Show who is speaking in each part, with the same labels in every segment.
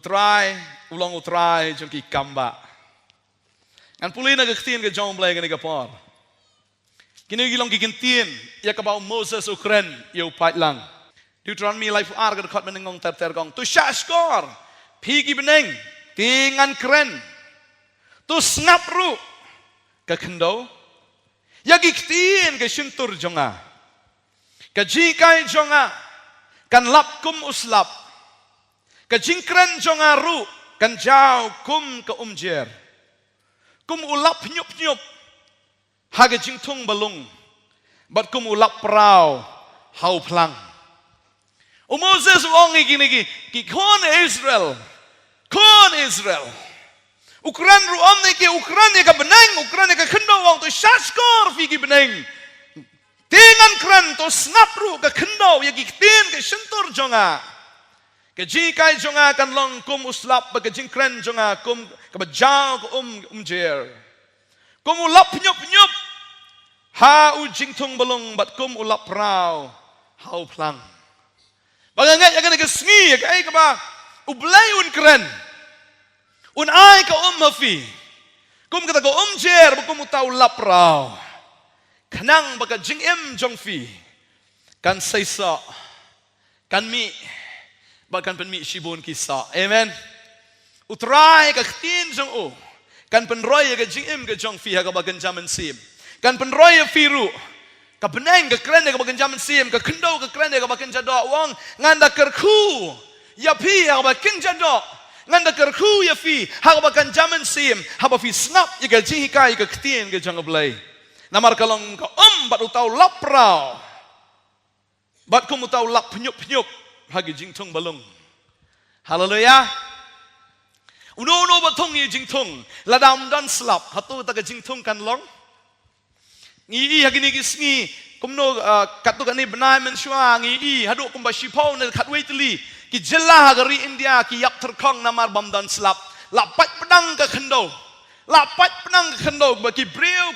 Speaker 1: utrai ulang utrai jong ki kamba ngan pulina ke tin ke jong blai ke por kini gilong ki kintin ya ka ba Moses Ukren yo pat lang Deuteronomy life ar ke khot menengong ter gong tu shashkor phigi beneng tingan kren tu snap ru ke khendo ya ki tin ke suntur jonga ke jikai jonga kan lap kum uslap ke jingkren jonga ru kan jau kum ke umjer kum ulap nyup nyup hage jingtung balung bat kum ulap prau hau plang Moses wongi gini ki kon Israel Ukran ru omne ki Ukran ya ka beneng Ukran ya ka khendo wong tu shashkor figi beneng tingan kran tu snap ru ka khendo ya ki tin ke sentur jonga ke jikai jonga kan long kum uslap ba ke jingkren jonga kum ka bajau ko umjer kum ulap nyup nyup ha u jingtung balung bat kum ulap prau hau plang bagangat ya kan ke sngi ya kai ka ba ublai un kren un ai ka hafi kum kata ko umjer ba kum utau lap prau kanang ba ka jingem jongfi kan saisa kan mi bahkan penmi shibun kisah, amen. Utrai ke tin jong o, kan penroy ke jingim ke jong fi ha ke bagan jaman sim, kan penroy firu, ke beneng ke keren ke bagan jaman sim, ke kendo ke keren ke bagan jadok wong, nganda kerku, ya pi ha ke bagan jadok, nganda kerku ya fi ha ke bagan jaman sim, ha ba fi snap ya ke jihikai ke tin ke jong blai. Namar kalong ke bat utau laprau, bat kum utau lap penyup hagi jingtung balung. Haleluya. Uno batong ye jingtung. Ladam dan slap. Hatu tak jingtung kan long. Ngi hagi ni gisngi. Kumno katu kan ni benai mensua ngi hadu kumba shipau ne katwei teli. Ki jelah hagari India ki yak terkong namar bam dan slap. Lapat pedang ke kendo. Lapat pedang ke kendo bagi breu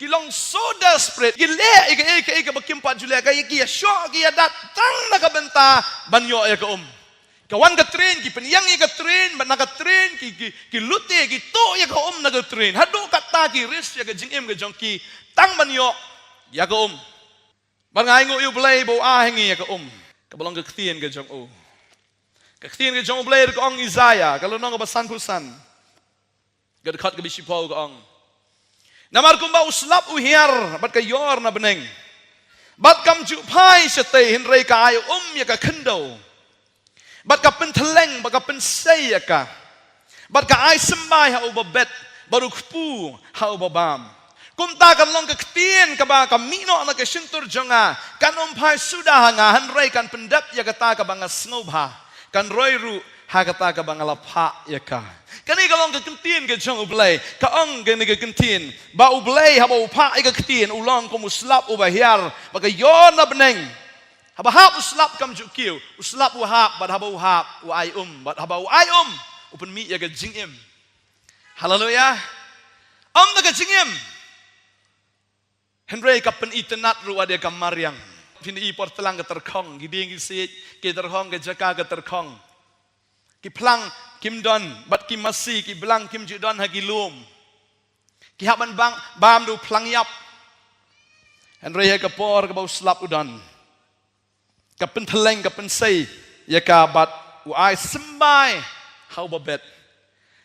Speaker 1: kilong so desperate gile ike bakim 4 Julai kaya ki syok ki adat tang nak benta banyo ya ka kawan ka train ki penyang ka train ban ka train ki lute ki to ya ka na ka train hadu kata ki ris ya ka jingim ka jongki tang banyo ya ka ban ngai ngo yu blai bo a hengi ya ka ka bolong ka tien ka jong ka tien ka jong blai ka ong Isaiah kalau nong ka basan pusan ka dekat ka bisipau ka ong namar kumba uslap uhiar bat ka yor na beneng bat kam jupai sete hinrei ka ayo ya ka kendo bat ka penteleng bat ka pensei ya ka bat ka ai sembai ha ubabet baru kpu ha ubabam kumta kan long ka ktien ka ba ka mino na ka sintur jonga kan umpai sudah nga hinrei kan pendap ya kata ka banga snobha kan roiru ha kata ka banga lapha ya ka kani kalong ke kentin ke jong ublai ka ong ke ni ke kentin ba ublai ha ba upa ke kentin ulang ko muslap ubahiar ba ka yon na beneng ha ba hap uslap kam jukiu uslap uhap ba ha ba uhap u ai ba ha ba u ai upen mi ya ke jingim haleluya na ke jingim henry ka pen itenat ru ade ka maryang pin i portelang ke terkong giding gi ke terkong ke jaka ke terkong ki plang kim don bat kim masi ki belang kim judon hagi lum ki haban bang bam du plang yap henry ha kapor ka bau slap udan ka penteleng ka pensei ya ka bat u ai sembai hau babet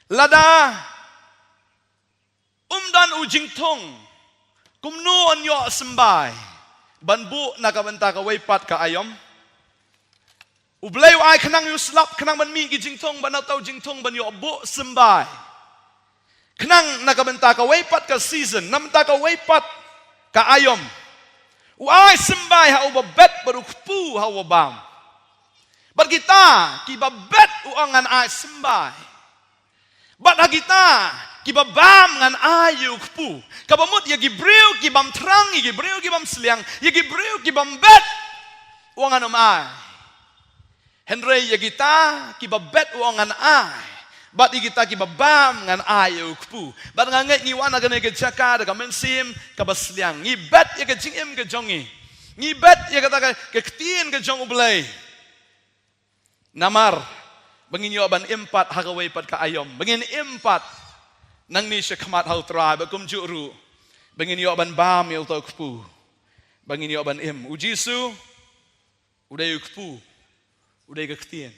Speaker 1: lada dan ujing tong kumnu anyo sembai banbu na ka benta ka waipat ka ayom ublay ay kanang yuslap kanang man mi jingtong banataw jingtong banyo abo sembay kanang nakabenta ka waypat ka season namta ka waypat ka ayom uay sembay ha ubabet barukpu ha wabam barkita ki babet uangan ay sembay bat hagita ki babam ngan ayu kpu kabamut ya gibreu ki bam trang ki gibreu ki bam sliang ya gibreu ki bam bet uangan ay Henry ya kita kibabet uangan ai, bat kita kibabam ngan ayu kpu, bat nganget ngiwan agan ke jaka daga mensim kabasliang, ngibet ya ke jingim ke jongi, ngibet ya kata ke ketin ke jong ublay, namar bangin yo ban empat hagaway pat ka ayom bangin empat nang ni siya kamat hau try bakum juru bangin yo ban bam yo tau kpu bangin yo ban ujisu uday kpu uday gaktien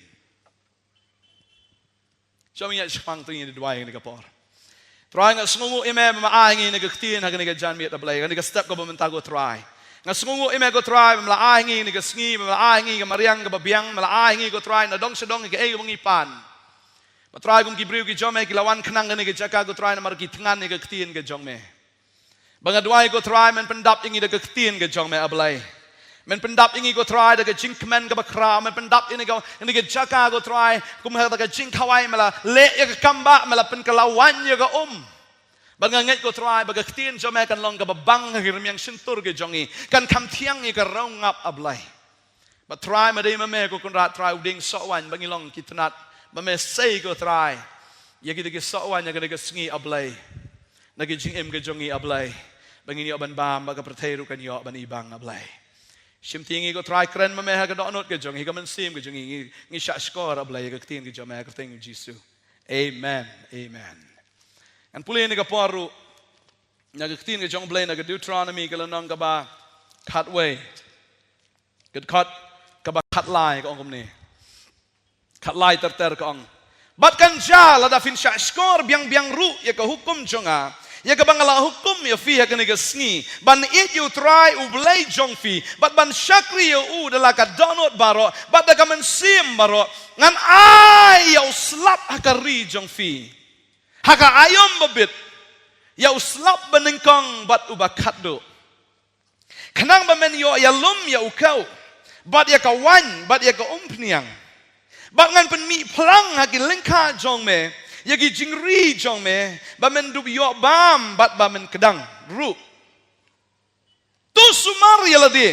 Speaker 1: Jami ya sepang tu ini dua yang digapor. Try ngas ngungu ime maaangi nagaktien hagan nagajan miat ablay. Ngan step ko bamentago try. Ngas ngungu ime go try maaangi nagasngi maaangi gamariang gababiang maaangi go try na dong sedong ke ay mangipan. Matry kung gibriu gi jome gilawan kanang nagajaka go try na margi tengan nagaktien ga jome. Bangadway go try men pendap ingi nagaktien ga jome ablay. Men pendap ingi go try daga jinkmen ga bakra men pendap ini go jaka go try kum ha daga jinkawai mala le ya kamba mala pen kalawan ya ga banganget go try baga ktien jome kan long ga babang hirmyang sintur ge jongi kan kam thiang ni ga rongap ablai but try ma dei ma me go kun rat try uding sowan bangilong kitnat ba me sei go try ya gi de sowan ya ga sngi ablai nagi jing em ge jongi ablai bangini oban bam baga pratheru kan yo ban ibang ablai Sim tingi ko try kren ma meha ka donot ke jong hi ka man sim ke jong ngi sha skor ablay ka tin ke jom ka ting Jesu. Amen. Amen. An puli ni ka paru na ka tin ke jong blay na ka Deuteronomy ka lanang ka ba cut way. Cut ka ba cut lie ka ong ni. Cut lie ter ka ong. Bat kan ja la da fin sha skor biang ru ya ka hukum jonga. Ya kabangala hukum ya fi hakani gasngi ban it you try ublay jong fi but ban shakri you dala ka donot baro but da kamen sim baro ngan ay ya slap hakari jong fi haka ayom babit ya slap benengkong but ubakado kanang bamen yo ya lum ya ukau but ya kawan but ya ka umpniang but ngan pen mi plang haki lengka jong me Yagi jingri jong me, bamen dub yo bam, bat bamen kedang ru. Tu sumar ya ladi,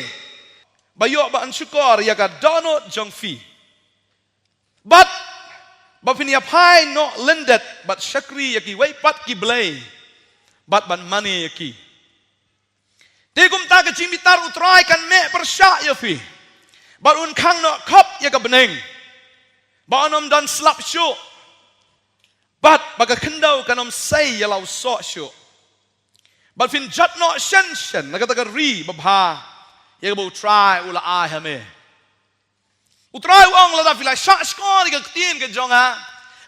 Speaker 1: bayo ba ansukor ya ka donot jong fi. But bafin ya pai no lendet, but shakri yaki way pat ki blay, bat ban mani yaki. Tegum ta ka jimitar utrai kan me persya ya fi. But un kang no kop ya ka beneng, ba onom dan slap show. But baga kendau kanom say yalau so shu. But fin jat no shen nagataga ri babha yagabo try ula ai hame. Utrai ong lada fila sha skor ga tin ga jonga.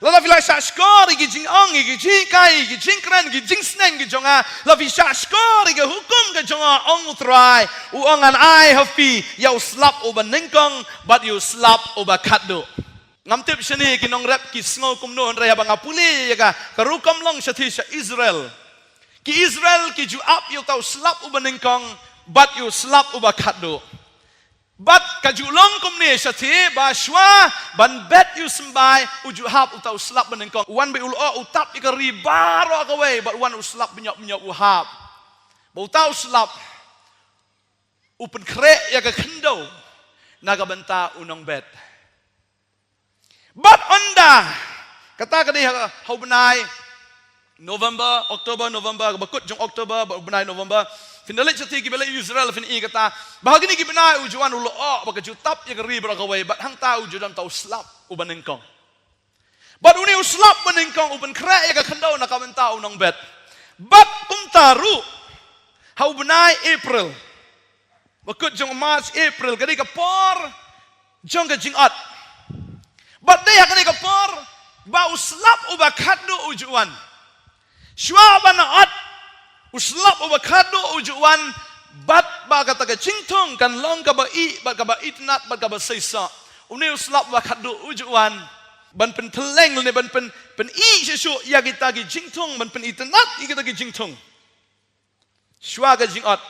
Speaker 1: Lada fila sha skor ga jing ong ga jing kai ga jing kran ga jing sneng ga jonga. La fi sha skor ga hukum ga jonga ong utrai u ong an ai hafi yau slap uba nengkong but you slap uba kado. Ngamtip sini kinong rap ki sngo kumno raya bang apuli ya karukam long sathi sa Israel ki ju up you tau slap uba ningkong but you slap uba khado but kaju long kumni sathi ba shwa ban bet you sembai uju hap utau slap beningkong wan be ulo utap ikari baro away but wan uslap benyok uhap ba utau slap upen kre ya ka kendo naga benta unong bet But onda kata kani hau benai November, October, November bakut jong October benai November finalit sati ki bela Israel fin i kata bahagini ki benai ujuan ulo baka jutap ya kari berakawai but hang tau judam tau slap uban engkong but uni uslap uban engkong uban kre ya ka kandau na kamenta unong bet but kumtaru hau benai April bakut jong March April kani ka por jong ka jingat But they hakani kapor ba uslap uba kado ujuan. Shwa ba na at uslap uba kado ujuan bat ba kata ka chingtong kan long ka ba i ba ka ba itnat ba ka ba saisa. Uni uslap uba kado ujuan ban pen teleng ne ban pen i sesu ya kita ki chingtong ban pen itnat i kita ki chingtong. Shwa ka jingat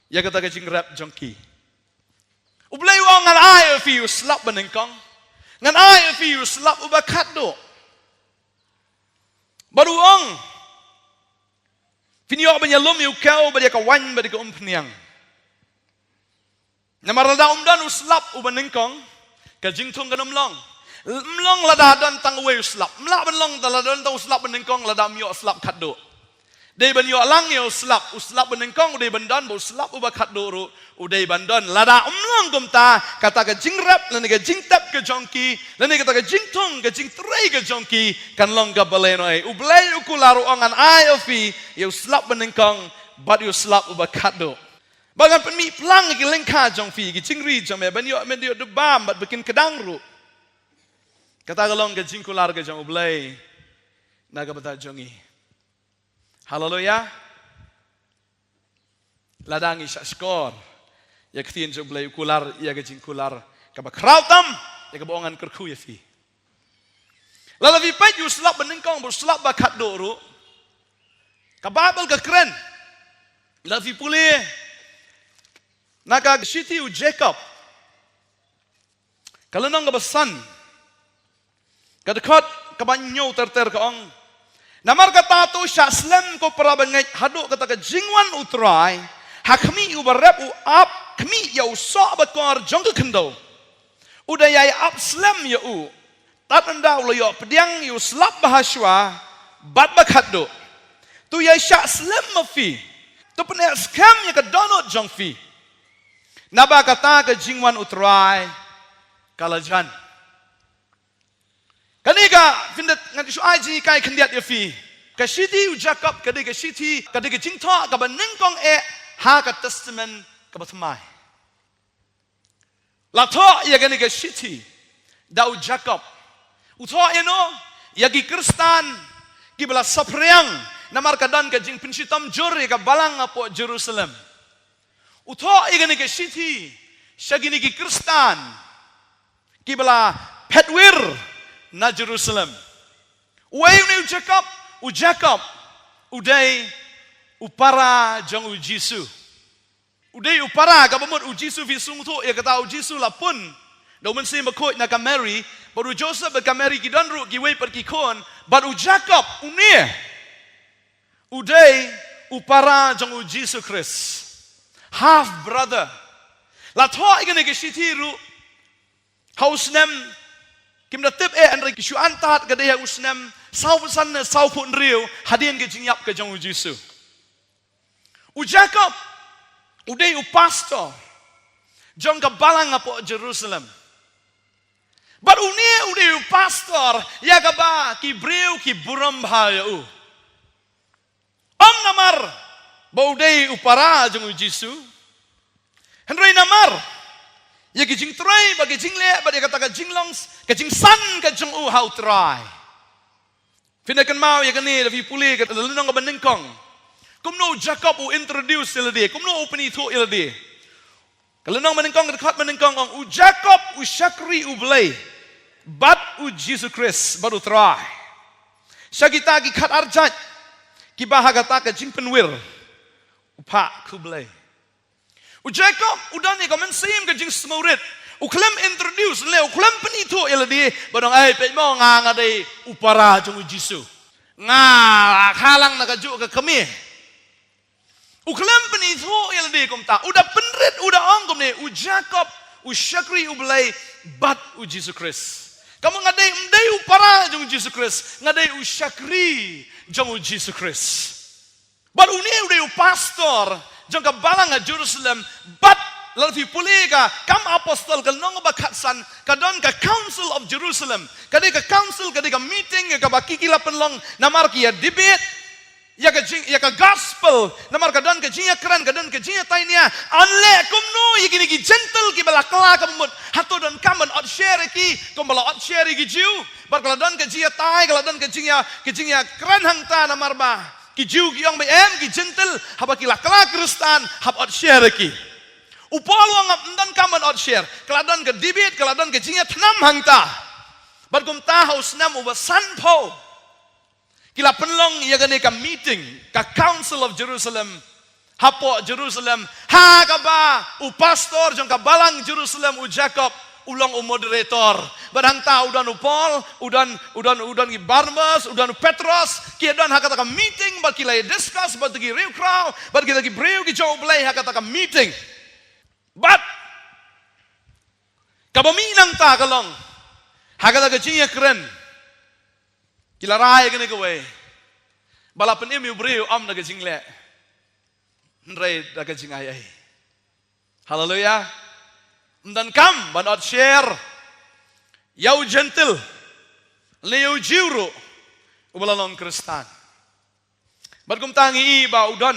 Speaker 1: ya kita ka jingrap jongki. Ublay wong al ai fi uslap banengkong Ngan ay fi slap uba kado. Baru ong. Finyo banyalom yu kau badi ka wan badi ka umpniang. Namarada umdan uslap uba nengkong ka jingtung ka nomlong. Mlong lada dan tangwe uslap. Mla banlong lada dan uslap nengkong lada myo slap kado. Dei ban yo lang yo uslap banengkong dei bandan bo slap uba kado ru udei bandan lada ngong gom ta kata ke jing rap lani ke jing tap ke jongki lani kata ke jing tong ke jing tray ke jongki kan long ka baleno ai ublai ukularu ongan ai ofi you slap benengkong but you slap uba kado bagan pen mi plang ki lengka jong fi ki jingri jong me ben yo de bam bat bikin kedang ru kata galong ke jing kular ke jong ublai naga bata jongi haleluya ladangi syak skor ya ktien jong ublai kular ya ke jing kular ka ba krautam ya ke bongan kerku ya fi lala vi pa you slap benengkong bu slap ba kado ru ka babel ke kren la vi pulih Naga Shiti u Jacob. Kalau nang kebesan, kadekot kebanyaw terter ke ong. Namar kata tu syaslam ko perabangay haduk kata ke jingwan utrai. Hakmi u berep u ap kmi ya u sok bakor jong ke kendo. Udayai ap slam ya u. Tat anda u yo pediang yu slap bahaswa bat bakhaduk. Tu ya syaslam mafi. Tu pernah scam ya ke donut jong fi. Naba kata ke jingwan utrai kalajan. Kaniga findet ngan isu aji kai kendiat yafi. Ke siti u Jacob kadi ke siti kadi ke jingta ka benengkong ha ka testament ka batmai. La tho ya kani ke siti da u Jacob. U tho eno ya ki Kristan ki bela sapriang namar kadan ke jing pinsitam juri ka balang apo Jerusalem. Utho igani ke siti syagini ki Kristan kibala petwir na Jerusalem uai u Jacob udai upara jong u Jisu udai upara ka bamut u Jisu fi sung tho ya kata u Jisu lapun do men se makoi na ka Mary baru Joseph ka Mary ki donru ki wei per ki kon but u Jacob unie udai upara jong u Jisu Christ half brother. La thoa igane ke sitiru hausnem kim da tip andre ki shu antat ke dia usnem sau san sau pun riu hadien ke jingyap ke jong Jisu. U Jacob udai u pastor jong ka balang apo Jerusalem. But unie udai u pastor ya ka ba ki breu ki buram bhaya u. Om namar baudai upara jong Jisu. Henry namar. Ya ki jing try bagi jing le bagi kata ka jing longs ka jing san ka jong u how try. Finakan mau ya kani da vi puli ka lenong ka benengkong. Kumno Jacob u introduce ilade. Kumno open itu ilade. Kalau nong benengkong dekat benengkong ong u Jacob u syakri u blay. But u Jesus Christ baru try. Syagita ki khat arjat. Ki bahagata ka jing penwir. Upa kublay. U Jacob udan ni komen sim ke jing smurit. U klem introduce le u klem penito eladi badong ai pe mo nga dei upara jong Jisu. Nga khalang na ka ju ka kami. U klem penito eladi kom ta. Uda penrit uda ong kom ne u Jacob u syakri u belai bat u Jisu Christ. Kamu ngadai mdai upara jong Jisu Christ. Ngadai u syakri jong Jisu Christ. But uni udah pastor jong ka balang Jerusalem but lalu pulega kam apostol ka nong bakatsan ka don ka council of Jerusalem ka council ka meeting ka bakikila penlong namar ki ya debate ya ka gospel namar ka don ka jinya kran ka don ka jinya tainia anle kumno yigini ki gentle ki bala kala kamut hato don kaman ot share ki kumbala ot share ki jiu bar kala don ka jinya tai kala don ka jinya kran hangta namar ba ki jiu ki yong em ki gentle haba ki lakla Kristan hab ot share ki upolo ngap ndan kaman ot share keladon ke debate keladon ke jinga thnam hangta bar kum ta haus nam uba sanpo kila penlong ya gane ka meeting ka council of Jerusalem hapo Jerusalem ha ka ba u pastor jong ka balang Jerusalem u Jacob ulang moderator barang ta udan Paul udan ki Barnabas udan Petros ki dan hakata ka meeting ba ki discuss ba ki real crowd ba ki breu ki jo blay hakata ka meeting but kabaminang ta kalong hakata ka jinya kren kila rai gane ko we bala pen emi breu am na ka jingle nrai da ka jingay hallelujah dan kam banot share yau gentle leu jiuru ubalalong kristan batkum tangi ba udon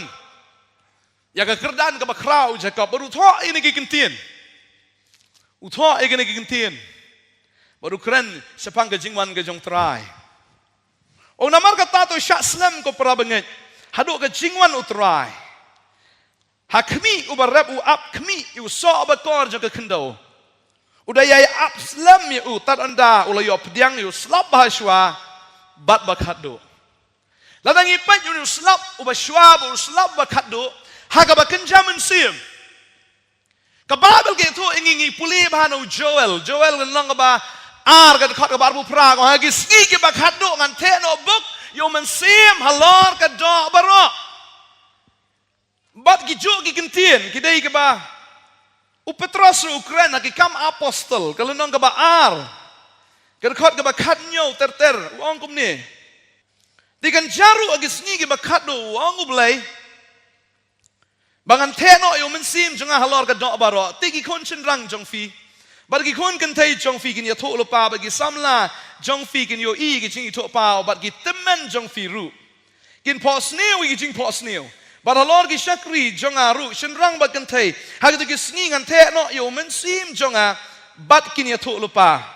Speaker 1: ya ka kerdan ka bakrau jacob baru tho ini gikintin utho ini gikintin baru keren sepang ke jingwan ke jong try o namar kata to syak slam ko prabenget haduk ke jingwan utrai hakmi ubarab u up kmi u so bakor jong ke kendo udaya up slam ya u tat anda ulayo pediang yu slap bahaswa bat bakhado ladang ipat yu slap ubashwa u slap bakhado haga bakenjamen sim kababel ke tu ingingi puli bahano Joel nang ba ar ka khot ka barbu pra ko hagi ski ke bakhado ngan the no buk yo men sim halor ka do baro bat gi jo gi kentien ki dei ke ba u Petros Ukraina ki kam apostol kalau nang ka ba ar ka khot ka bakhat nyo ter wong kum ni dikan jaru agi sni ki bakhado wong ublai bangan teno yo men sim jonga halor ka do baro tigi kon chen rang jong fi bat gi kon kan thai jong fi kin ya tho lo pa ba gi samla jong fi kin yo i gi ching tho pa bat gi temen jong fi ru kin pos neu gi ching pos neu bat halor gi shakri jonga ru chen rang bat kan thai ha gi sni ngan teno yo men sim jonga bat kin ya tho lo pa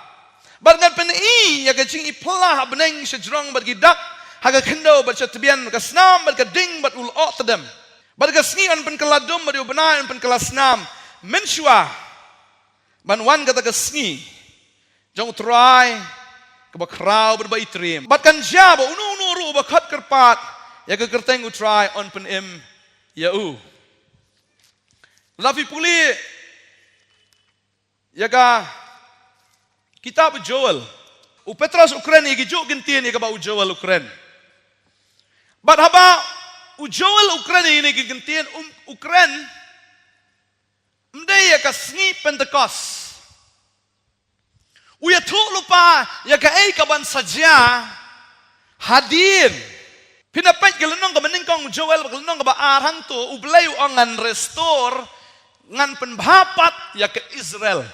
Speaker 1: bat ngan pen i ya gi ching i pla beneng shjrong bat gi dak ha ga khendo bat chatbian ka snam bat ka ding bat ul o tadam Barga sni an pen keladum bari ubna an pen kelas 6 menshua ban wan kata ke sni jong try ke bakrau berbai trim bat kan jabo unu ru bakhat kerpat ya ke kerteng utry on pen em ya u lafi puli ya ka kitab Joel u Petros Ukraina gi jo gentien ya ka ba Joel Ukraina bat haba u Joel Ukraina ini gigentian Ukraina mdai ya kasni Pentecost u ya tu lupa ya ka ai ka ban saja hadir pinapait gelenong ka meningkong Joel gelenong ka ba arang tu u blai angan restore ngan penbapat ya ke Israel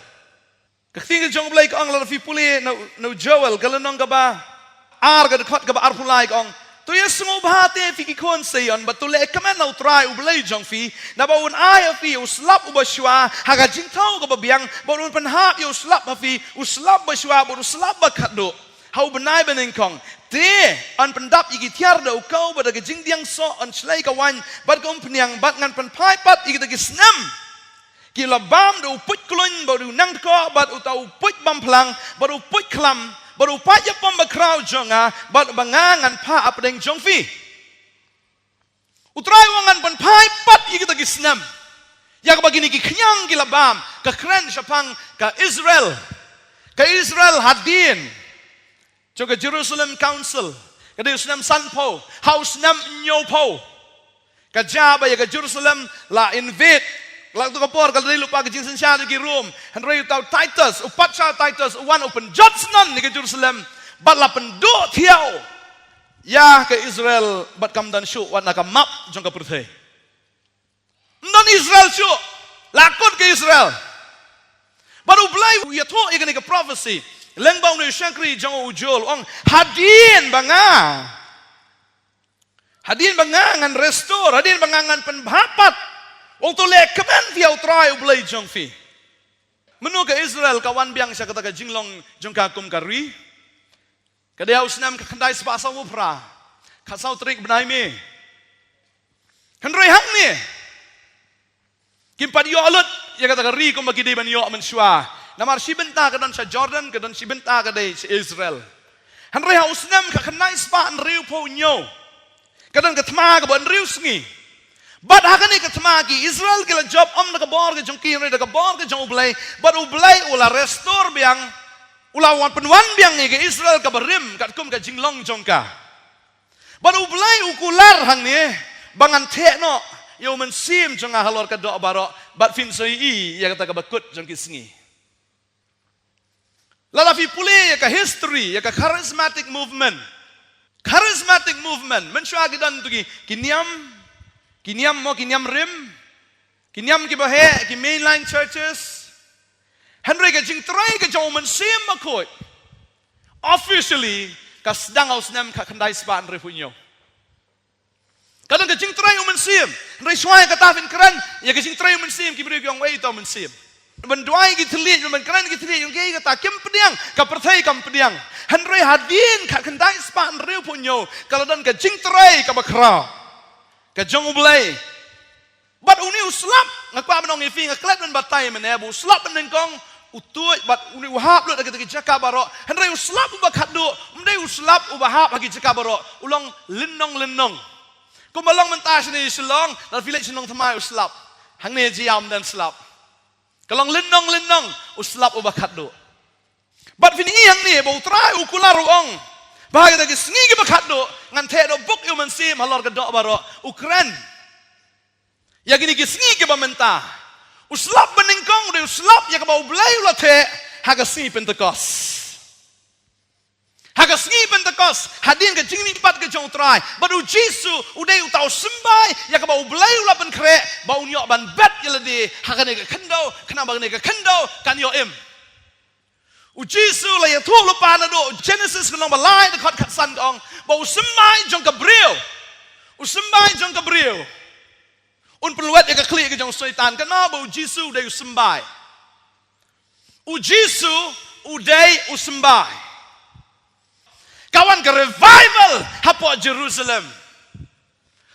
Speaker 1: ketinggal jong blai ka ang lafi puli no Joel gelenong ka ba ar ka dekat ka ba arpulai ka tu ya semua bahate fiki kon sayon batule kaman na utrai ublay jong fi na bawun ay fi uslap ubashwa haga jingtaw ka babiang bawun panhap yo uslap fi uslap bashwa bawun uslap bakado hau benai benengkong te an pendap igi tiar da ukau bada ke jingdiang so an slay ka wan bat kom peniang bat ngan penpai pat igi tagi snam kila bam do uput klun baru nang ko bat utau uput bam plang baru uput klam baru pajak pembakrau jonga bat bangangan pa apdeng jongfi utrai wangan pan pai pat igi tagi snam ya ka bagini ki knyang gila bam ka kren sapang ka Israel hadin joka Jerusalem Council ka Jerusalem Sanpo house nam nyopo ka jaba ya ka Jerusalem la invite Lang tu kapor kalau dia lupa ke jinsen syah di room. Henry tahu Titus, upat syah Titus, one open Johnson di Jerusalem. Bat la penduk tiau. Ya ke Israel bat kam dan syuk wat nak map jong ke perthai. Non Israel syuk. Lakut ke Israel. Baru belai ya tu ikan ke prophecy. Lengbang ni syangkri jong ujul ong hadin banga. Hadin banga ngan restore, hadin banga ngan penbapat. Wong tu lek kemen via utrai ublai jong fi. Menu ke Israel kawan biang saya kata ke jinglong jong kakum karui. Kadai usnam ke kendai sepasau upra. Kasau trik benai me. Hendrei hang ni. Kimpa dio alut ya kata ke ri kum bagi dia ban yo mensyua. Namar si benta ke dan sa Jordan ke dan si benta ke dai si Israel. Hendrei usnam ke kendai sepa riu po nyo. Kadang ke tma ke ban riu sengi. But hakani ke temaki Israel kila job na kabor ke jongki re ka bor ke jong ublai but ublai ula restore biang ula wan penwan biang ni ke Israel ka berim kat kum ka jinglong jongka but ublai ukular hang ni bangan tekno yo men sim jonga halor ka do baro but fin soi i ya kata ka bakut jongki singi lala fi pule ya ka history ya ka charismatic movement mensyua gidan tu ki Kiniam rim, kiniam ki bahe, ki mainline churches, Henry ke jing try ke jong men sim ma khoi officially ka sedang aus nam ka khandai span re punyo kadang ke jing try men sim Henry swai ka ta fin kran ya ke jing try men sim ki bre yong wei to men sim men dwai ki thli men kran ki thli yong ke ka ta kim pediang ka perthai kam pediang Henry hadin ka khandai span re punyo kalau dan ke jing try ka bakra ka jong ublai but uni uslap ngakwa menong ifi ngaklat men batai menebu slap menengkong utuj but uni uhap lu dagi jaka baro henry uslap ubakat du mendai uslap ubahap bagi jaka baro ulong lenong kumalong mentas ni selong dal village senong thamai uslap hang ne jiam dan slap kalong lenong uslap ubakat du but vini yang ni bau trai ukula ruong bahagi dagi sngi ge bakat du ngan the do buk yu mensim halor ke dok baro ukran ya gini kisngi ke bamenta uslap benengkong de uslap ya ke bau blai ulathe haga sni pentekos hadin ke jingni pat ke jong trai badu jisu udai utau sembai ya ke bau blai ulapen kre bau nyok ban bet yeledi haga ne ke kendo kena bang ne ke kendo kan yo im ujisu la ya thu lupa na do Genesis ke nomor lain de kat san ong bau sembai jong Gabriel usembai jong Gabriel un peluat ya ke klik ke jong syaitan kena bau jisu udai usembai ujisu udai usembai kawan ke revival hapo Jerusalem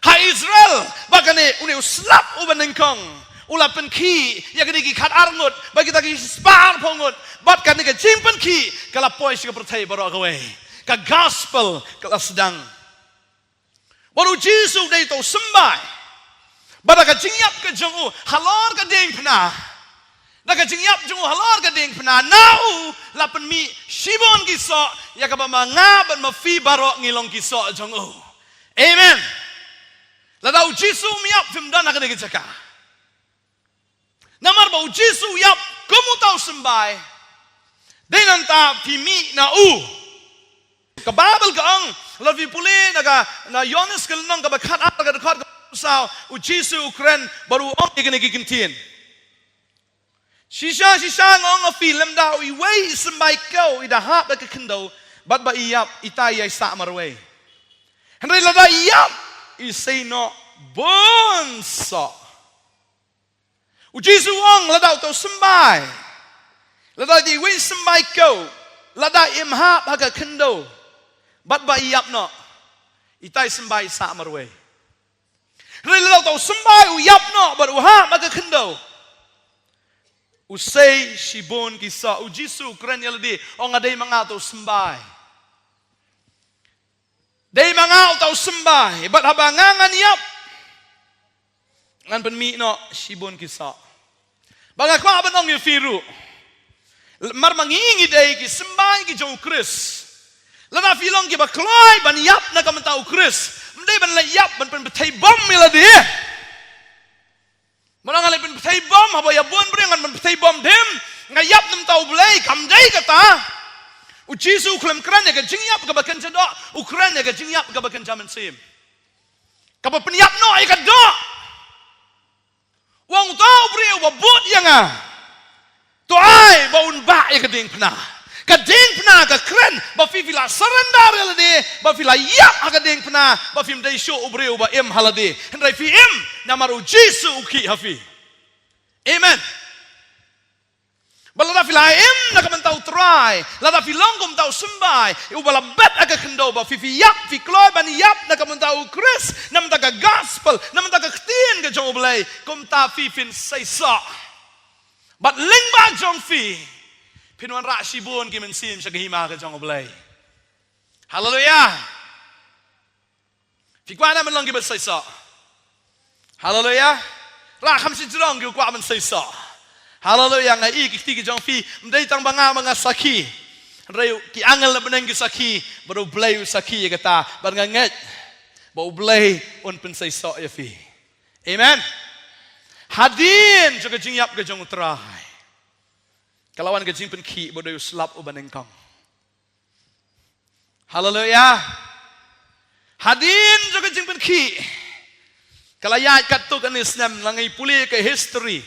Speaker 1: ha Israel bagane uni uslap ubenengkong ulapen ki ya ke digi kat arngut bagi tagi spar pongut bat kan ke jimpen ki kala pois ke pertai baro gawe ka gospel kala sedang baru jisu dai to sembai bada ka jingyap ke jongu halor ka ding pna da ka jingyap jongu halor ka ding pna nau lapen mi shibon kiso ya ka manga ban mafi baro ngilong kiso jongu amen la da jisu miap fim dan ka de jaka namar ba jisu yap kamu tau sembai dengan ta pimi na ka babel ka ang la vi pule na yones ke nang ka bakat ka dekat sao ujisu ukren baru ong igene gigintin shisha ngong a film da we way sembai ko ida hap da kendo bat ba iyap itai ai sa marwe henry la da iyap I say no bonso ujisu ong la da to sembai la da di we sembai ko la da im hap ha ka kendo bat ba iyap no itai sembai sa marwe Rela tau sembai uyap no but uha maka kendo usai shibon kisa ujisu kren yaldi ong adai manga tau sembai dai manga tau sembai but habangangan yap ngan penmi no shibon kisa baga kwa banong yu firu mar mangingi dai ki sembai ki jong Chris lana filong ki baklai ban yap na kamentau Chris mendai ban layap ban petai bom miladi manang alai ban petai bom haba ya bon brengan ban petai bom dem ngayap nem tau blai kam dai kata ujisu klem kran ya jingyap ka bakan jado ukran ya jingyap ka bakan jaman sim ka ba penyap no ai ka do wong tau breu ba bot yanga to ai ba un ba ya ka ding pna kading pna ka kren ba fifila surrender halade ba fila yap kading pna ba fim dai show ubreu ba em halade hendrai fi em namaru jisu uki hafi amen balada fila em na kamantau try lada filong kum tau sembai u bala bet aga kendo ba fifi yap fi kloy ban yap na kamantau Chris nam ta ka gospel nam ta ka ktien ka jong blai kum ta fi fin sai sa but ling ba jong fi Pinuan rak shibun ki mensim syagahima ke jong oblay. Hallelujah. Fikwana men long ki bersai sa. Hallelujah. Rak ham si jrong ki kwa men sai sa. Hallelujah ngai ki ti ki jong fi mdai tang banga manga saki. Reu ki angel na beneng ki saki baru blay saki ya kata bar nganget. Bau blay un pen sai sa ya fi. Amen. Hadin juga jingyap ke jong utrai. Kalawan ke jingpen ki bodoh slap ubanengkong. Haleluya. Hadin juga jingpen ki. Kalayat katuk anis nem langai puli ke history.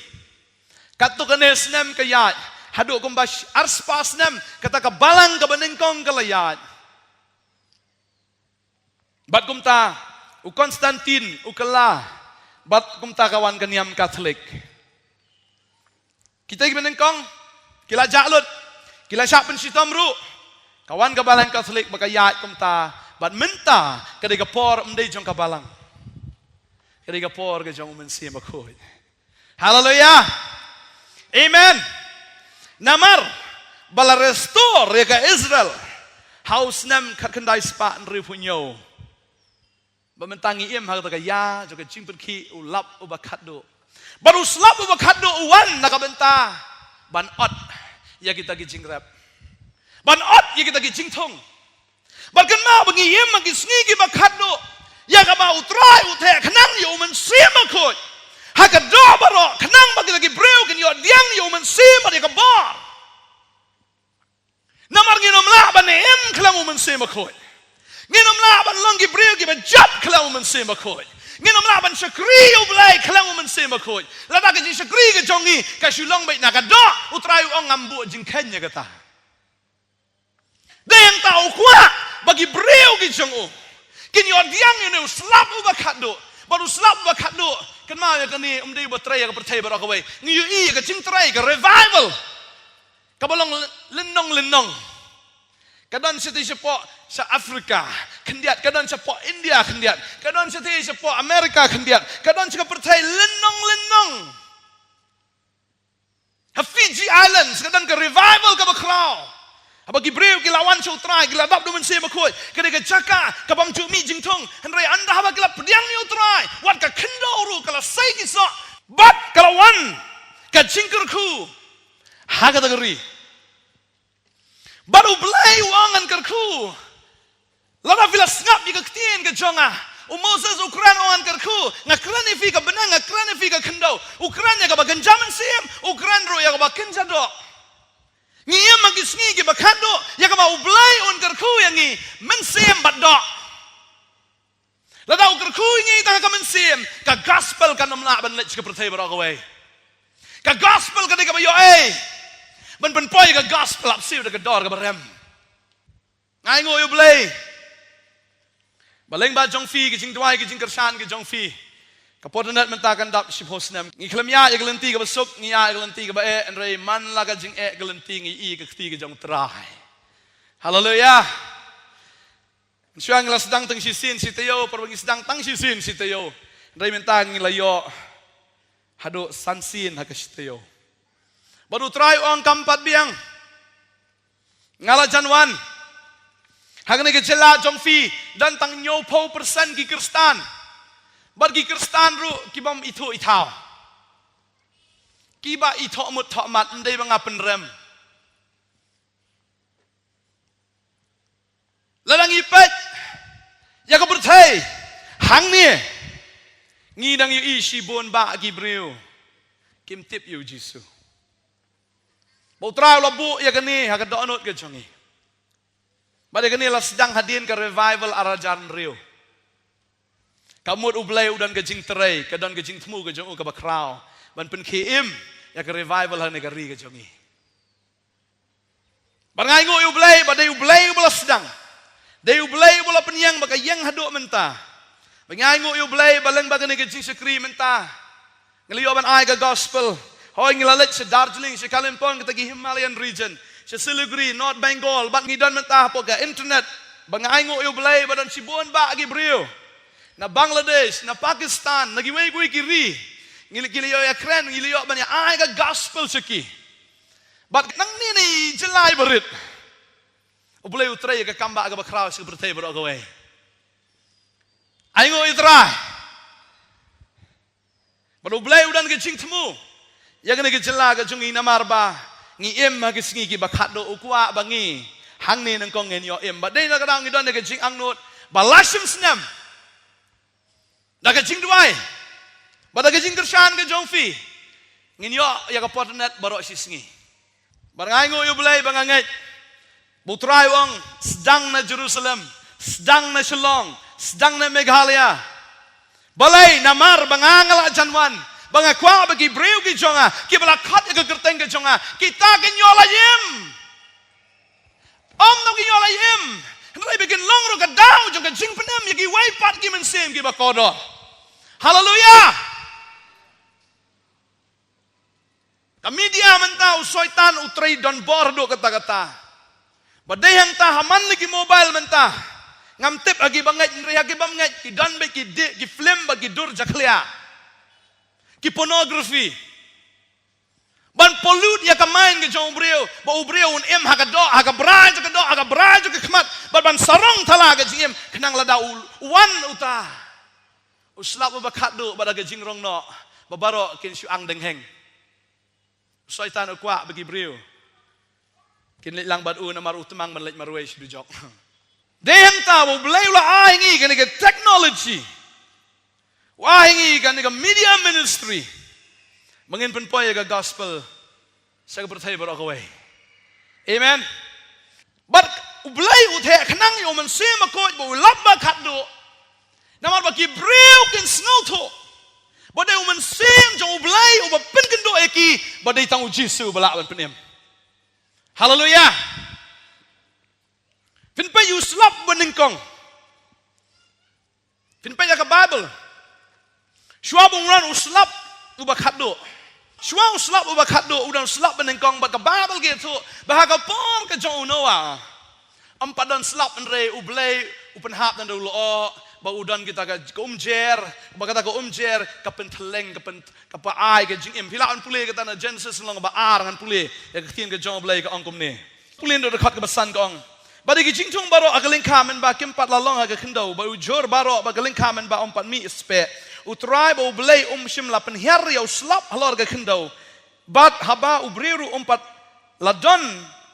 Speaker 1: Katuk anis nem ke yat. haduk kumbash arspas nem kata ka balang ka benengkong kalayat. Bat kumta u Konstantin u kala bat kumta kawan kaniam Katolik. Kita ki benengkong kila jalut kila syak pensitomru kawan ka balang Katolik bakayat kumta bat menta kadai ka por mdei jong ka balang. Kadai ka por ka jong mensi makoi. Haleluya. Amen. Namar bala restore ya ka Israel. Haus nam kat kendai spa nri punyo. Bamentangi im hak ka ya joka jingpen ki ulap ubakado. Baru slap ubakado uwan nakabenta. Ban ot ya kita ki jingrap. Ban ot ya kita ki jingtong. Ban kan ma bangi im magi sngi ki bakado. Ya ka ba utrai ute kenang yo men sima koi. Haka do baro kenang bagi lagi breu kan yo diang yo men sima dia ka bar. Namar nginom la ban em kelang men sima koi. Nginom la ban longi breu ki ban jap kelang men sima koi. Nginom la ban syakri yo blai kelang men sima koi. La da ka ji syakri ka jongi ka shulong bai na ka do utrai ong ngambu jing kenya kata. Deng tau kwa bagi breu ki jongu. Kin yo diang yo slap ubakado. Baru slap ubakado. Kenal ya kini umdi bertrai ya percaya berakawai. Ngiyu i ke cingtrai ke revival. Kabalong lenong. Kadang seti sepok sa Afrika kendiat, kadang sepok India kendiat, kadang seti sepok Amerika kendiat, kadang juga percaya lenong. Fiji Islands kadang ke revival ke bakrau. Bagi breu ki lawan sutrai ki ladap dumen se makoi kede ke jaka ka bam chu mi jingtong henrai anda haba kila pediang ni utrai wat ka kendo ru kala sai ki so bat kala wan ka jingkur ku haga dagri baru blai wangan kerku lada vila snap ka ktien ka jonga u Moses Ukraine wangan kerku ngakrani fi ka benang ngakrani fi ka kendo Ukraine ka baganjaman sim Ukraine ru ya ka bakenjado Ngiyam magisngi ki bakando ya ka maublay on kerku yang ni mensem badok. Ladau kerku ngi ta ka mensem ka gospel ka namla ban lech ka percaya barakawai. Ka gospel ka de ka bayo ban poy ka gospel apsiu de ka dor ka barem. Ngai ngo yo blay. Baleng ba jong fi ki jing dwai ki jing kersan ki jong fi. Kapotanat mentakan dap sipos nam. Ngi klemya ya gelenti ka besuk ngi ya gelenti ka bae enrei man la ka jing gelenti ngi i ka kti ka jong trai. Haleluya. Syang la sedang tang sisin sitayo perbangi sedang tang sisin sitayo. Enrei mentang ngi layo. Hado sansin ha ka sitayo. Baru trai ong kampat biang. Ngala janwan. Hagane ke jela jong fi dan tang nyopo persen ki Kristan. Bagi Kristan ru kibam itu itau. Kiba itu mut mat ndai banga penrem. Ladang ipet ya ka percaya hang ni ngidang yu isi bon ba gibreu kim tip yu jisu. Putra labu ya kani ha ka donot ke jongi. Bade kani la sedang hadin ke revival arajan riu. Kamut ublay udan gajing terai, kadang gajing temu gajong u ka bakrau. Ban pen kiim ya ke revival ha negari gajongi. Bangai ngo ublay, badai ublay bola sedang. Dai ublay bola penyang baka yang haduk menta. Bangai ngo ublay balang baka ne gajing sekri menta. Ngelioban ai ka gospel. Hoi ngilalet se Darjeeling, se Kalimpong ketagi Himalayan region, se Siliguri, North Bengal, bak ngidan menta po ka internet. Bangai ngo ublay badan sibuan ba agi brio. Na Bangladesh, na Pakistan, na giway-giway kiri. Ngiliyo ya keren, ngiliyo ba niya, ay ka gospel siki. But nang nini, jelay barit. Ubulay utray, ka kamba aga bakraw, sika bertay baro agaway. Ay ngo itray. But ubulay udan ka ching temu. Yagan ka jela ka jungi namar ba. Ngi im hagisngi ki bakado ukwa bangi. Hangni nang kong ngenyo im. But day na kadang idan ka ching angnut. Balashim snam. Daga jing duai. Badaga jing kershan ke jongfi. Nginyo ya ka potnet baro sisngi. Barangai ngo yo belai bangangai. Butrai wong sedang na Jerusalem, sedang na Shillong, sedang na Meghalaya. Balai namar bangangal janwan. Bangakwa bagi breu ki jonga, ki balakat ke gerteng ke jonga, kita ke nyolayim. Om no ki nyolayim. Henry bikin long ro ka dau jong ka jing penem ki wai pat ki mensem ki bakodo. Haleluya. Kami dia mentau soitan utrai don bordo kata-kata. Badai yang ta haman lagi mobile mentah. Ngam tip lagi banget nri lagi banget ki dan bagi ki film bagi dur jaklia. Ki pornografi. Ban polut ya ka main ke jong breu, ba ubreu un em ha ka do, ha ka braj ka do, ha ka braj ka khmat, ban sarong thala ka jing em kenang lada wan uta. Uslap ba khat do ba ka jing rong no, ba baro kin shu ang deng heng. Syaitan ukwa bagi breu. Kin lang bad un amar utemang man lek marwei du jok. Dem ta bo blai la ai ngi kan ke technology. Wah ngi kan ke media ministry. Mengin penpoy ke gospel. Saya percaya barok away. Amen. But blai uthe khnang yo man se ma ko bo lap ba khat do. Namar bagi breu kin snow to. Badai uman sem jong blai uba pen kendo eki badai tang Jesu balak ban penem. Haleluya. Fin pa you slap beningkong. Fin pa ya ka Bible. Shua bung ran uslap uba khado. Shua uslap uba khado udan slap beningkong ba ka Bible gitu. Bahaga pon ka jong Noah. Ampadan slap andre ublai upen hap dan dulu ba udan kita ka umjer ba kata ka umjer ka penteleng ka pa ai ka jing im pilaan pule ka na Genesis lang ba ar ngan pule ya ka tin ka jong blai ka angkom ne pule ndo khat ka basan ka ong ba de jing tung baro agaling kamen ba kim pat la long ka khndo ba ujor baro ba galing kamen ba ompat mi spe utrai ba blai shim la pen her ya slap halor ka khndo bat haba ubreru ompat ladon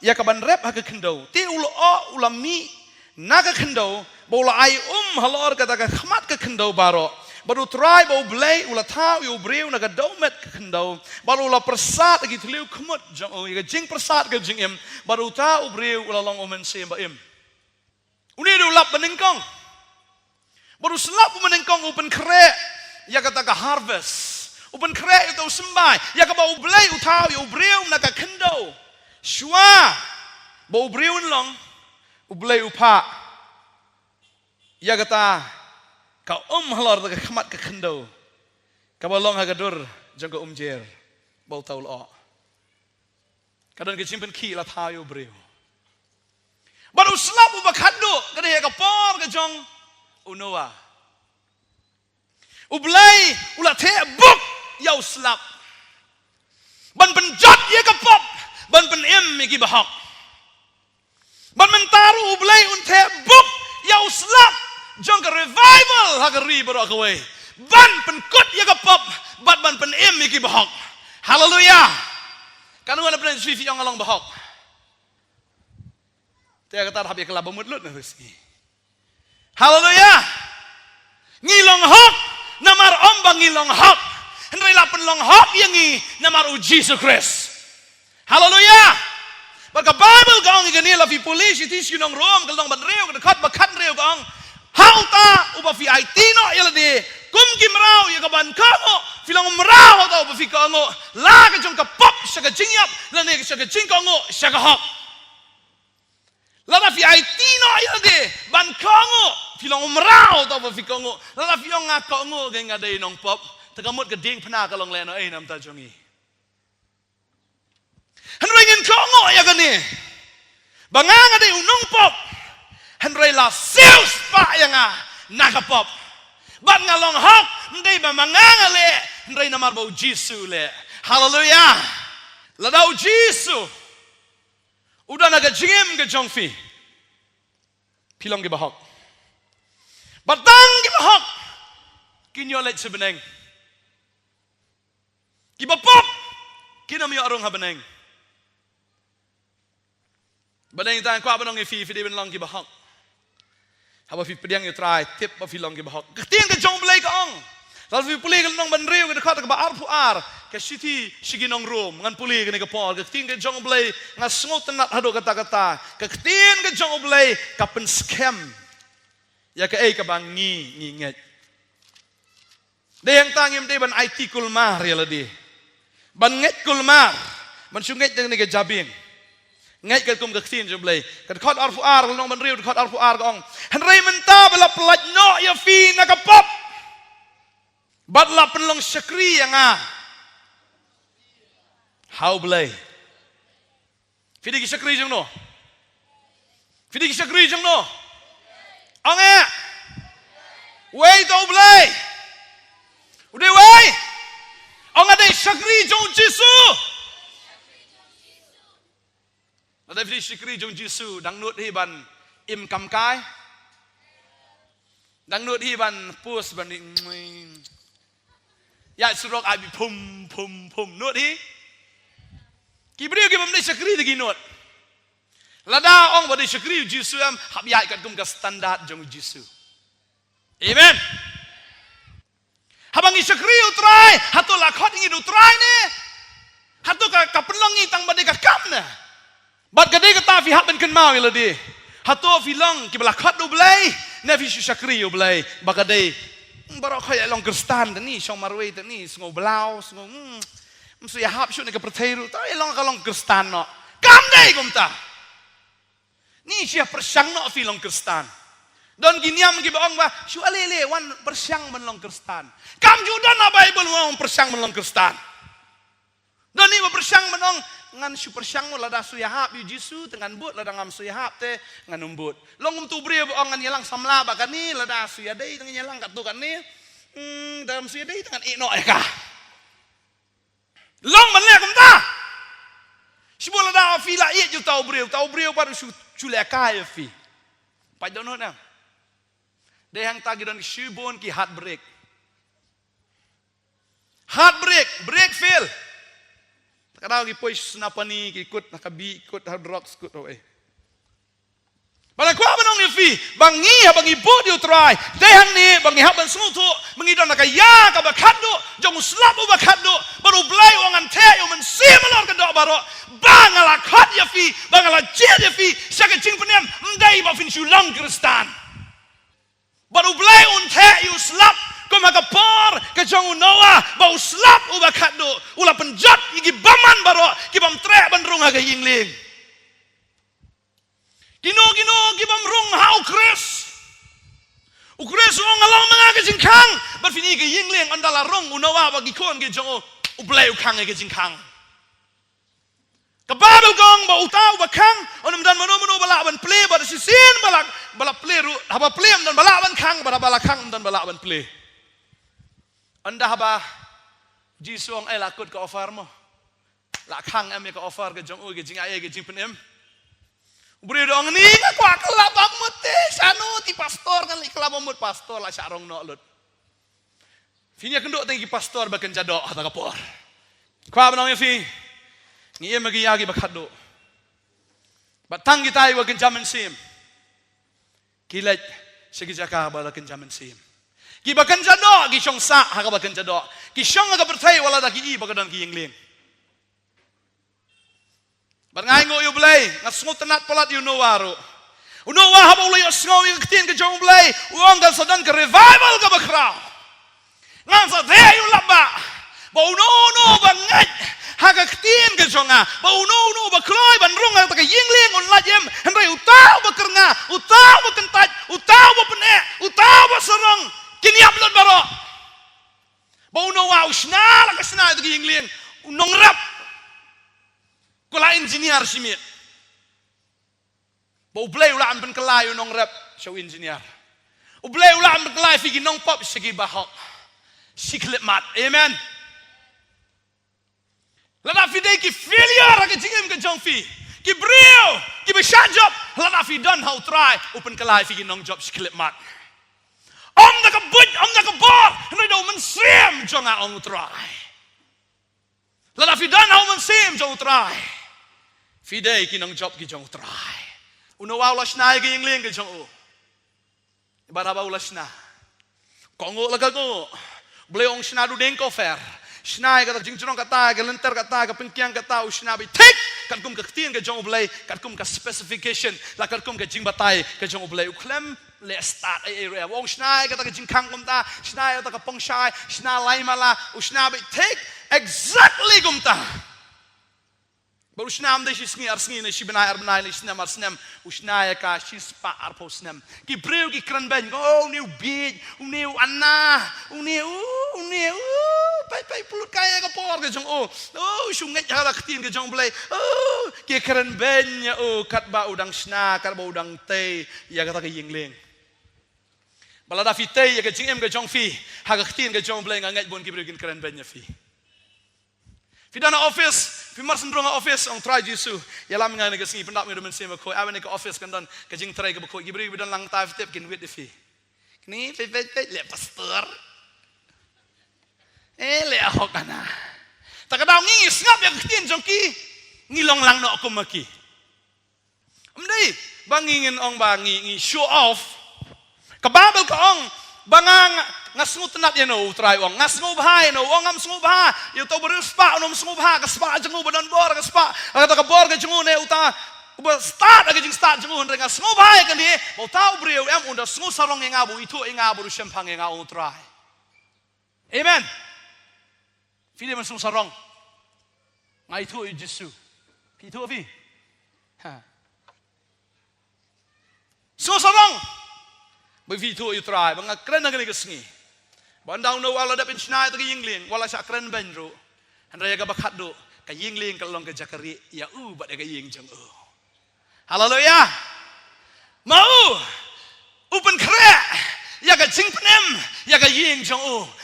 Speaker 1: ya ka ban rep ha ka khndo ti ulo ulami naga khndo bola ai halor kata ka khmat ka khndo baro baru try bo blai ula tha yu breu naga domet ka khndo baru ula persat gi thliu khmut jong o ga jing persat ga jing em baru ta u breu ula long omen sem ba em uni do lap beningkong baru selap beningkong open kre ya kata ka harvest open kre itu sembai ya ka bo blai u tha yu breu naga khndo shwa bo breu long u blai u pha ya kata ka halor ka khmat ka khndo ka balong ha gadur jong ka umjer bau taul o kadon ke chimpen ki la thayo breu baru slap ba khando ka de ka por ka jong unoa ublai ula the buk yau slap ban penjat ye ka pop ban pen em ki bahak ban mentaru ublai un the buk yau slap jong ka revival ha ka ri baro ka we ban pen kot ya ka pop bat ban pen em ki bahok haleluya kanu ana pen swi fi yang along bahok te ka tar habi ka la bamut lut na si haleluya ngilong hok namar om bang ngilong hok henry la pen long hok yang ngi namar u Jesus Christ haleluya baka Bible gong igani la fi police ti sinong rom ka long ban reu ka khat ba khat reu gong how ta uba fi aitino yala de kum kimrao ya kaban kamo filang umrao ta uba fi kango la ka jong ka pop saka jingyap la ne saka jingkongo saka hop la da fi aitino yala de ban kango filang umrao ta uba fi kango la da fi ong kango ge ngade nong pop ta kamut ka ding phna ka long le no ai nam ta jongi han ringin kango ya ka ni banganga de unong pop Henry la sales pa yang nakapop. Bat ngalong hok ndai ba manganga le ndai namar bau Jesu le. Hallelujah. La dau Jesu. Udah naga jingem ke jongfi. Pilong ke bahok. Batang ke bahok. Kinyo let sebeneng. Ki bapop. Kinam yo arung ha beneng. Beneng tan kwa benong fi fi de ben long ki bahok. Haba fi pediang yu try tip ba fi long ki bahok. Ketien ke jong blai ka ong. Lalu fi puli ke long ban reu ke khat ka ba ar pu ar ke city siginong room ngan puli ke ne ka pol ke ketien ke jong blai nga sngot nat hado kata-kata. Ke ketien ke jong blai ka pen scam. Ya ke ei ka bang ngi nget. Dehang tangim de ban IT kulmar ya ladi. Ban nget kulmar. Ban sunget dengan ke jabing. Nget ke kum ke ksin jublay. Kad khot arfu ar long ban riu khot arfu ar gong. Henry menta bala pelaj no ya fi nakapop. Batla penlong syakri yang how blay. Fidi ki syakri jeng no. Fidi ki syakri jeng no. Ange. Wei tau blay. Udah wei. Ange de syakri jeng Jisu. Ada fidi syakri jeng Jisu dang nut hi ban im kam kai. Dang nut hi ban pus ban ya surok abi pum nut hi. Kibriu ki bam de syakri de ginut. Lada ong bade syakri Jisu am hab ya kat gum ka standard jong Jisu. Amen. Habang syakri utrai, hatu lakot ngi utrai ne. Hatu ka penlongi tang bade ka kam ne. Bat gade ka ta fi hab ben ken mau ila di. Hatu fi long ki lakot do blai, ne fi syakri u blai. Bagade barok khaya long kristan ni song marwe ni sngo blau sngo msu ya hab shu ne ka perthairu ta long ka long kristan no. Kam dei gum ta. Ni siya persyang no fi long kristan. Don giniam gi baong ba shu alele wan persyang men long kristan. Kam judan na Bible wan persyang men long kristan. Don ni persyang menong ngan shu persyang mo lada su ya hab yu Jisu tengan but lada ngam su ya hab te ngan umbut. Long tu bri baong ngan yalang samla ba kan ni lada su ya dei tengan yalang kat tu kan ni. Dalam su ya dei tengan ino ya ka. Long men le kum ta. Shu lada fi la ye ju tau bri pa shu chule ka ya fi. Pa dono na. Dehang tagi don shibon ki heartbreak. Heartbreak, break fail. Kadang ki pois napani ki ikut nakabi ikut hard rocks ikut oe. Bala kwa manong ni fi bangi habang ibu di utrai. Dehang ni bangi haban smutu mengidon nakaya ka bakado jong slap u bakado baru blai wangan te yo men simalor ka do baro bangala khat ya fi bangala je ya fi saka jing penem ndai ba fin shu long kristan. Baru blai un te you slap ko makapor ka jong Noah bau slap u bakado ula penjat igi baman baro ki bam tre ban rung ha yingling. Gino ki bam rung hau kris. Ukres ong along mga ka jingkang but fini ka yingling andala rung u Noah ba gi kon ki jong u blai u kang ka jingkang. Kababel gong ba utaw ba kang onum dan mano bala ban play ba sisin bala play ru haba play dan bala ban kang bala kang dan bala ban play. Anda haba Jisu ang ay lakot ka offer mo. Lakang am ka offer ka jong u ka jing ay ka jing penem. Ubri dong ni ko akala ba mo te sanu ti pastor kan ikla mo pastor la sarong no lut. Finya kendo tengi pastor ba kan jado ata kapor. Kwa ba nang fi ni magi yagi bakado batang gitai wa kenjaman sim kilat segi jaka bala kenjaman sim ki bakan jado gi syong sa ha ka bakan jado ki syong ga pertai wala da ki i bakadan ki yingling barngai ngo yu blai ngasngut tenat polat yu no waro uno wa ha boleh sngo yu ketin ke jong blai uang gal sadan ke revival ga bakrau ngan sa de yu labba ba uno bangat haga ketin ke jonga ba uno ba kloi ban rung ta ka yingling on lajem henry utaw ba kernga utaw ba kentaj utaw ba pene utaw ba serong kiniap lot baro ba uno wa usna la ka sna ta yingling unong rap kula engineer simit ba ublay ulaan ben kelay unong rap show engineer ublay ulaan ben kelay figi nong pop sigi bahok siklet mat amen. Lada fi dei ki failure ka jingem ka jong fi ki brio ki be shot job lada fi don how try open kalai fi nong job skillet mat om da ka but om da ka bor no do man sim jong a ong try lada fi don how man sim jong try fi dei ki nong job ki jong try uno wa lashna ki yingling ka jong u baraba ulashna kongo la ka go bleong shna du deng ko fer Snai kata jingcrong kata ke lenter kata ke pengkiang kata usna bi tik kat kum ke tin ke jong blai kat kum ke specification la kat kum ke jing batai ke jong blai uklem le start area wong snai kata ke jingkang kum ta snai kata ke pengshai sna lai mala usna bi tik exactly kum ta baru snam de sisngi arsngi ne shibnai arbnai ne snam arsnam usna ka shispa arpo snam ki breu ki kran ben go new big new anna new pai pulut kaya ke por ke jong sungai jala ketin ke jong blai ki kran ben ya kat ba udang sna kat ba udang te ya kata ke yingling balada fi te ya ke jing em ke jong fi ha ke ketin ke jong blai ngai bon ki breu ki kran ben ya fi dana office, fi mar sendrong office, ong try jisu. Ya lam ngai ke singi pendap ngai sema koi. Awen ke office kan dan ke jing try ke koi. Gibri bidan lang taif tip kin wit fi. Kini pe le pastor. Le ahok kana. Tak kadang ngi ngap yang ketin jong ki ngilong lang no kumaki. Amdai bangingin ong bangi show off. Kababel ka ong bangang ngasngu tenat ya no try wong ngasngu bahai no wong ngam sngu bah you to beru spa no sngu bah ka spa jengu badan bor ka spa kata ka bor ka jengu ne uta uba start ka jing start jengu ndre ngasngu bahai kan dia mau tahu beriu em unda sngu sarong yang abu itu yang abu sempang yang abu try amen video men sngu sarong ngai itu Yesus itu api sngu sarong bagi itu you try bang keren nak ni kesengi bandang no wala dapin snai to yingling wala sa kren benro andaya ka bakat do ka yingling ka long ka jakari ya ba de ka ying jang haleluya mau open kre ya ka jing pnem ya ka ying jang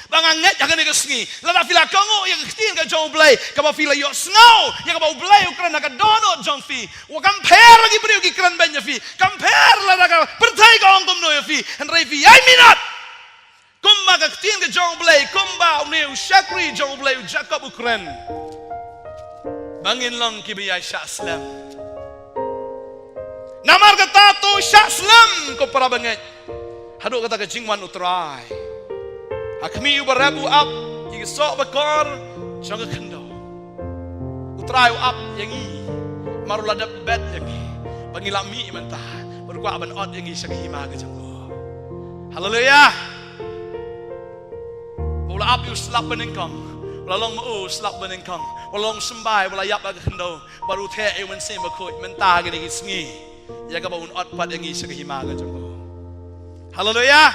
Speaker 1: bang anget ya ka ni kesengi la fila kango ya ka tin ka jong blai ka ba fila yo snow ya ka ba blai ukran ka dono jong fi wa compare lagi beriu ki kren ben ya fi compare la ka pertai ka ong kom no ya fi andai fi ai minat kumba ka tin ke jong blai kumba uneu shakri jong blai Jacob ukren bangin long ki biya shaslam namar kata tu shaslam ko para banget hadu kata ke jingwan utrai akmi ubarabu up ki sok bakor jong kendo utrai up yang i marula dap bet yang i bangilami mentah berkuat ban od yang i sakihima ke jong haleluya wala up you slap benengkong wala long mo slap benengkong wala long sembai wala yap aga kendo baru the e men sem ko menta ge ni sngi ya ka ba un ot pat ngi sa hima ga jong haleluya